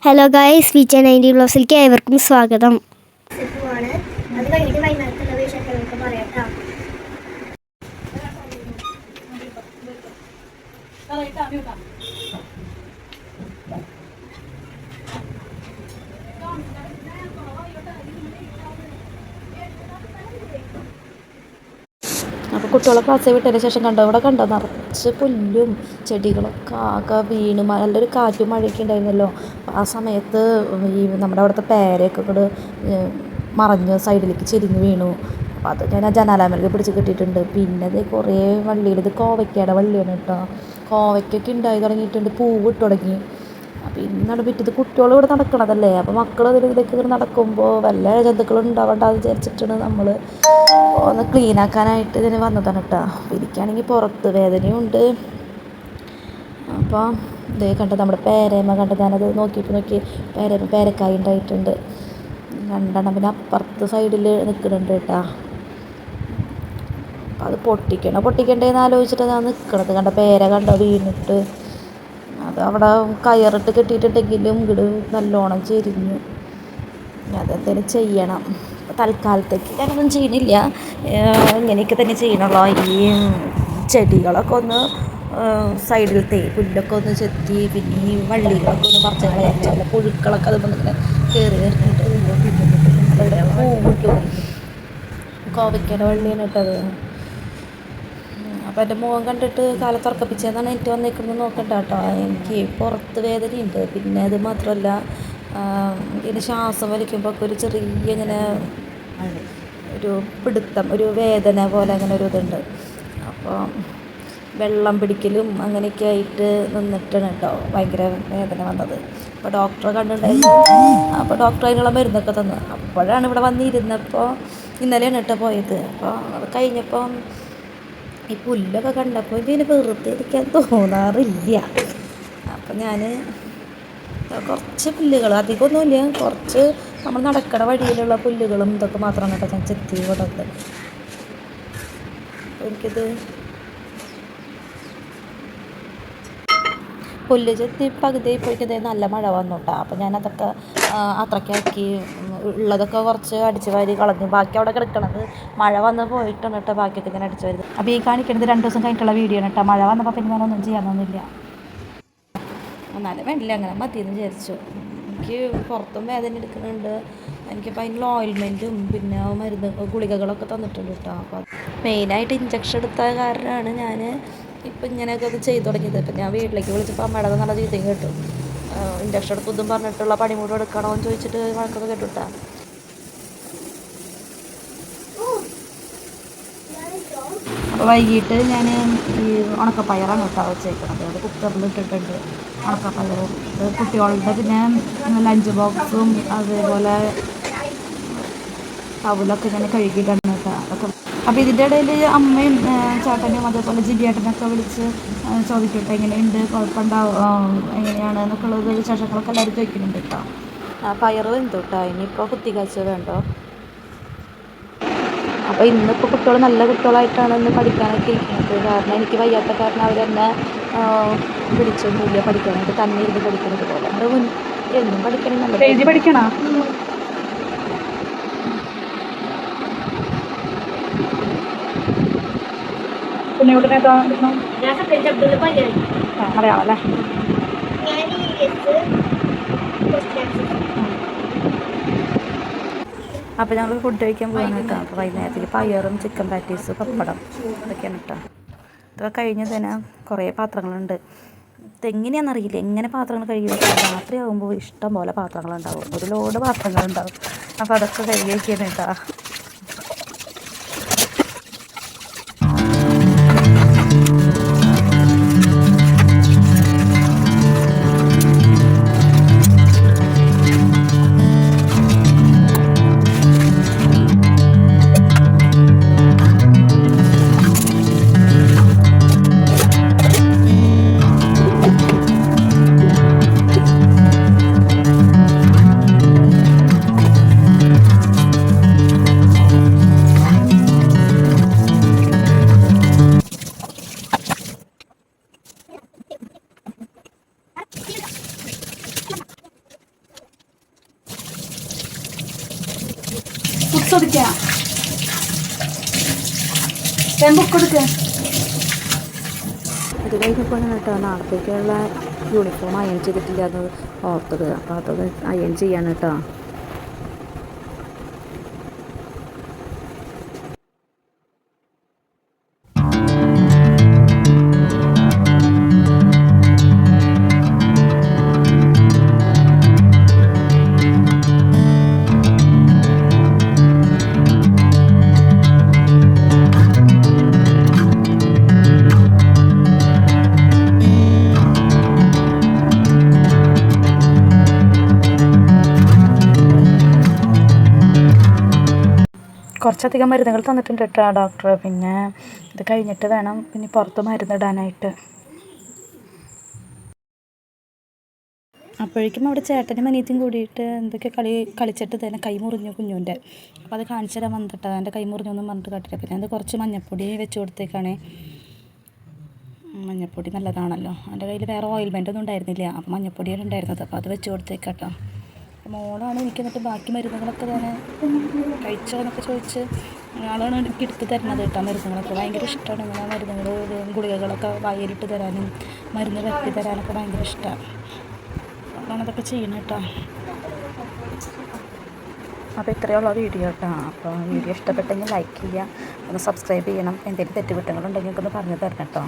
Hello guys, വിജയ 90 ബ്ലോസിലേക്ക് ഏവർക്കും സ്വാഗതം. അത് കഴിഞ്ഞിട്ട് വൈകുന്നേരത്തുള്ള വിശേഷങ്ങളൊക്കെ പറയാം. അപ്പോൾ കുട്ടികളെ ക്ലാസ്സിൽ വിട്ടതിന് ശേഷം ഇവിടെ കണ്ടോ നിറച്ച് പുല്ലും ചെടികളൊക്കെ ആകെ വീണ് നല്ലൊരു കാറ്റും മഴയൊക്കെ ഉണ്ടായിരുന്നല്ലോ. ആ സമയത്ത് ഈ നമ്മുടെ അവിടുത്തെ പേരയൊക്കെ കൂടെ മറഞ്ഞ് സൈഡിലേക്ക് ചെരിഞ്ഞ് വീണു. അപ്പോൾ അത് ഞാൻ ആ ജനാലാമലേക്ക് പിടിച്ച് കിട്ടിയിട്ടുണ്ട്. പിന്നെ ഇത് കുറേ വള്ളിയിൽ ഇത് കോവയ്ക്കയുടെ വള്ളിയാണ് കേട്ടോ. കോവയ്ക്കൊക്കെ ഉണ്ടായി തുടങ്ങിയിട്ടുണ്ട്, പൂവ് ഇട്ട് തുടങ്ങി. അപ്പോൾ ഇന്നാണ് പിറ്റത് കുട്ടികൾ ഇവിടെ നടക്കണതല്ലേ, അപ്പോൾ മക്കൾ ഇതിലേക്ക് നടക്കുമ്പോൾ വല്ല ജന്തുക്കളും ഉണ്ടാവേണ്ടെന്ന് വിചാരിച്ചിട്ടാണ് നമ്മൾ ഒന്ന് ക്ലീനാക്കാനായിട്ട് ഇതിന് വന്നതാണ് കേട്ടോ. അപ്പോൾ എനിക്കാണെങ്കിൽ പുറത്ത് വേദനയുണ്ട്. അപ്പോൾ ഇതേ കണ്ടത് നമ്മുടെ പേരേമ്മ കണ്ടത്, ഞാനത് നോക്കി പേരക്കായ ഉണ്ടായിട്ടുണ്ട് രണ്ടെണ്ണം. പിന്നെ അപ്പുറത്ത് സൈഡിൽ നിൽക്കുന്നുണ്ട് കേട്ടോ. അപ്പോൾ അത് പൊട്ടിക്കണ്ടേന്ന് ആലോചിച്ചിട്ട് ഞാൻ നിൽക്കണത്. കണ്ട പേര കണ്ടോ വീണിട്ട്, അത് അവിടെ കയറിട്ട് കെട്ടിയിട്ടുണ്ടെങ്കിലും ഇങ്ങോട്ട് നല്ലോണം ചെരിഞ്ഞു. അതെന്തെങ്കിലും ചെയ്യണം. തൽക്കാലത്തേക്ക് ഞാനൊന്നും ചെയ്യണില്ല, ഇങ്ങനെയൊക്കെ തന്നെ ചെയ്യണുള്ളൂ. ഈ ചെടികളൊക്കെ ഒന്ന് സൈഡിലത്തെ പുല്ലൊക്കെ ഒന്ന് ചെത്തി, പിന്നെ ഈ വള്ളികളൊക്കെ ഒന്ന് പറിച്ച് കളയാൻ. പുഴുക്കളൊക്കെ അതുമ്പോൾ ഇങ്ങനെ കയറി വരുന്നുണ്ട്. അവിടെ പൂവിട്ടു, കോവയ്ക്കയുടെ വള്ളിയാണ് ഇട്ടത്. അപ്പോൾ എൻ്റെ മുഖം കണ്ടിട്ട് കാലത്ത് ഉറക്കപ്പിച്ചതെന്നാണ് എനിക്ക് വന്നേക്കുന്നത്. നോക്കണ്ട കേട്ടോ, എനിക്ക് പുറത്ത് വേദനയുണ്ട്. പിന്നെ അത് മാത്രമല്ല, ഇങ്ങനെ ശ്വാസം വലിക്കുമ്പോൾ ഒരു ചെറിയ ഇങ്ങനെ ഒരു പിടുത്തം, ഒരു വേദന പോലെ അങ്ങനെ ഒരു ഇതുണ്ട്. അപ്പോൾ വെള്ളം പിടിക്കലും അങ്ങനെയൊക്കെ ആയിട്ട് നിന്നിട്ടാണ് കേട്ടോ ഭയങ്കര വേദന വന്നത്. അപ്പോൾ ഡോക്ടറെ കണ്ടിട്ടുണ്ടായിരുന്നു. അപ്പോൾ ഡോക്ടർ അതിനുള്ള മരുന്നൊക്കെ തന്നു. അപ്പോഴാണ് ഇവിടെ വന്നിരുന്നപ്പോൾ, ഇന്നലെയാണ് കേട്ടോ പോയത്. അപ്പോൾ അത് കഴിഞ്ഞപ്പോൾ ഈ പുല്ലൊക്കെ കണ്ടപ്പോൾ ഇതിന് വെറുതെ ഇരിക്കാൻ തോന്നാറില്ല. അപ്പം ഞാൻ കുറച്ച് പുല്ലുകൾ, അധികമൊന്നുമില്ല, കുറച്ച് നമ്മൾ നടക്കണ വഴിയിലുള്ള പുല്ലുകളും ഇതൊക്കെ മാത്രമാണ് കേട്ടോ ഞാൻ ചെത്തി കൊടുത്തത്. എനിക്കിത് പുല്ല് ചെത്തി പകുതി പോയിക്കതേ നല്ല മഴ വന്നു കേട്ടോ. അപ്പോൾ ഞാനതൊക്കെ അത്രയ്ക്കാക്കി ഉള്ളതൊക്കെ കുറച്ച് അടിച്ച് വാരി കളഞ്ഞു. ബാക്കി അവിടെ കിടക്കണത് മഴ വന്ന് പോയിട്ടാണ് കേട്ടോ ബാക്കിയൊക്കെ ഞാൻ അടിച്ച് വരുന്നത്. അപ്പോൾ ഈ കാണിക്കുന്നത് 2 ദിവസം കഴിഞ്ഞിട്ടുള്ള വീഡിയോ ആണ് കേട്ടോ. മഴ വന്നപ്പോൾ പിന്നെ ഞാനൊന്നും ചെയ്യാനൊന്നുമില്ല. എന്നാലും വേണ്ടില്ല, അങ്ങനെ മതിയെന്ന് വിചാരിച്ചു. എനിക്ക് പുറത്തും വേദന എടുക്കുന്നുണ്ട്. എനിക്കിപ്പോൾ അതിനുള്ള ഓയിൽമെൻറ്റും പിന്നെ മരുന്ന് ഗുളികകളൊക്കെ തന്നിട്ടുണ്ട് കേട്ടോ. അപ്പോൾ മെയിനായിട്ട് ഇഞ്ചക്ഷൻ എടുത്ത കാരണമാണ് ഞാൻ ഇപ്പം ഇങ്ങനെയൊക്കെ അത് ചെയ്തു തുടങ്ങിയത്. ഇപ്പം ഞാൻ വീട്ടിലേക്ക് വിളിച്ചപ്പോൾ അമ്മയുടെ നല്ല ചീത്തയും കേട്ടു. ഇഞ്ചക്ഷൻ എടുക്കുന്നതും പറഞ്ഞിട്ടുള്ള പണിമുടി എടുക്കണോ എന്ന് ചോദിച്ചിട്ട് വഴക്കൊക്കെ കേട്ടു കേട്ടോ. അപ്പോൾ വൈകിട്ട് ഞാൻ ഈ ഉണക്കപ്പയറാണ് കേട്ടോ വെച്ചേക്കണത്. അത് കുക്കറിൽ ഇട്ടിട്ടുണ്ട് ഉണക്കപ്പയർ. കുട്ടികളുടെ പിന്നെ ലഞ്ച് ബോക്സും അതേപോലെ ടവലൊക്കെ ഞാൻ കഴുകിയിട്ടാണ് കേട്ടോ അതൊക്കെ. അപ്പോൾ ഇതിൻ്റെ ഇടയിൽ അമ്മയും ചേട്ടനും അതേപോലെ ജിബിയേട്ടനൊക്കെ വിളിച്ച് ചോദിക്കട്ടെ എങ്ങനെയുണ്ട്, കുഴപ്പമുണ്ടാവും, എങ്ങനെയാണ് എന്നൊക്കെ ഉള്ളത് വിശേഷങ്ങളൊക്കെ എല്ലാവരും ചോദിക്കുന്നുണ്ട് കേട്ടോ. പയർ വെന്തു കേട്ടോ, ഇനിയിപ്പോൾ കുത്തിക്കാഴ്ച വേണ്ടോ. അപ്പോൾ ഇന്നിപ്പോൾ കുട്ടികൾ നല്ല കുട്ടികളായിട്ടാണ് ഇന്ന് പഠിക്കാനൊക്കെ ഇരിക്കുന്നത്. കാരണം എനിക്ക് വയ്യാത്ത കാരണം അവരെന്നെ വിളിച്ചൊന്നുമില്ല പഠിക്കാനായിട്ട്, തന്നെ ഇരുന്ന് പഠിക്കുന്നത് പോലെ. അത് എന്നും പഠിക്കണം, നല്ല പഠിക്കണം. പിന്നെ ഉടനെ അറിയാമല്ലേ. അപ്പോൾ ഞങ്ങൾ ഫുഡ് കഴിക്കാൻ പോകാൻ കേട്ടോ. അപ്പോൾ വൈകുന്നേരത്തിൽ പയറും ചിക്കൻ പാറ്റീസ് പപ്പടം അതൊക്കെയാണ് കേട്ടോ. ഇതൊക്കെ കഴിഞ്ഞ് തന്നെ കുറേ പാത്രങ്ങളുണ്ട്. ഇതെങ്ങനെയാണെന്നറിയില്ല, എങ്ങനെ പാത്രങ്ങൾ കഴുകി. രാത്രി ആകുമ്പോൾ ഇഷ്ടം പോലെ പാത്രങ്ങളുണ്ടാവും, ഒരു ലോഡ് പാത്രങ്ങളുണ്ടാവും. അപ്പോൾ അതൊക്കെ കഴുകി വയ്ക്കുകയാണ് കേട്ടോ. ഒതുക്കാം ബുക്ക് കൊടുക്കുക. ഇത് കഴിഞ്ഞപ്പോഴാണ് കേട്ടോ നാളത്തേക്കുള്ള യൂണിഫോം അയൺ ചെയ്തിട്ടില്ല അത് ഓർത്തത്. അപ്പോൾ അത് അയൺ ചെയ്യാണ് കേട്ടോ. കുറച്ചധികം മരുന്നുകൾ തന്നിട്ടുണ്ട് കേട്ടോ ഡോക്ടർ. പിന്നെ ഇത് കഴിഞ്ഞിട്ട് വേണം പിന്നെ പുറത്ത് മരുന്നിടാനായിട്ട്. അപ്പോഴേക്കും അവിടെ ചേട്ടനും അനിയത്തിയും കൂടിയിട്ട് എന്തൊക്കെ കളിച്ചിട്ട് തന്നെ കൈ മുറിഞ്ഞു കുഞ്ഞുൻ്റെ. അപ്പോൾ അത് കാണിച്ചു തരാൻ വന്നിട്ട് എൻ്റെ കൈ മുറിഞ്ഞൊന്നും പറഞ്ഞിട്ട് കാട്ടില്ല. പിന്നെ അത് കുറച്ച് മഞ്ഞപ്പൊടി വെച്ച് കൊടുത്തേക്കാണേ. മഞ്ഞപ്പൊടി നല്ലതാണല്ലോ. എൻ്റെ കയ്യിൽ വേറെ ഓയിൽമെൻ്റ് ഒന്നും ഉണ്ടായിരുന്നില്ല. അപ്പോൾ മഞ്ഞപ്പൊടിയാണ് ഉണ്ടായിരുന്നത്. അപ്പോൾ അത് വെച്ച് കൊടുത്തേക്കാട്ടോ. മോളാണ് എനിക്ക് എന്നിട്ട് ബാക്കി മരുന്നുകളൊക്കെ തന്നെ കഴിച്ചോ എന്നൊക്കെ ചോദിച്ച് ആളാണ് എനിക്ക് എടുത്ത് തരുന്നത് കേട്ടോ. മരുന്നുകളൊക്കെ ഭയങ്കര ഇഷ്ടമാണ്. ഇങ്ങനെ മരുന്നുകൾ ഗുളികകളൊക്കെ വായിലിട്ട് തരാനും മരുന്ന് വെട്ടി തരാനൊക്കെ ഭയങ്കര ഇഷ്ടമാണ്. അതാണ് അതൊക്കെ ചെയ്യണം കേട്ടോ. അപ്പോൾ ഇത്രയുള്ള വീഡിയോ കേട്ടോ. അപ്പോൾ വീഡിയോ ഇഷ്ടപ്പെട്ടെങ്കിൽ ലൈക്ക് ചെയ്യുക, ഒന്ന് സബ്സ്ക്രൈബ് ചെയ്യണം. എന്തെങ്കിലും തെറ്റുകുറ്റങ്ങളുണ്ടെങ്കിൽ ഒന്ന് പറഞ്ഞു തരണം കേട്ടോ.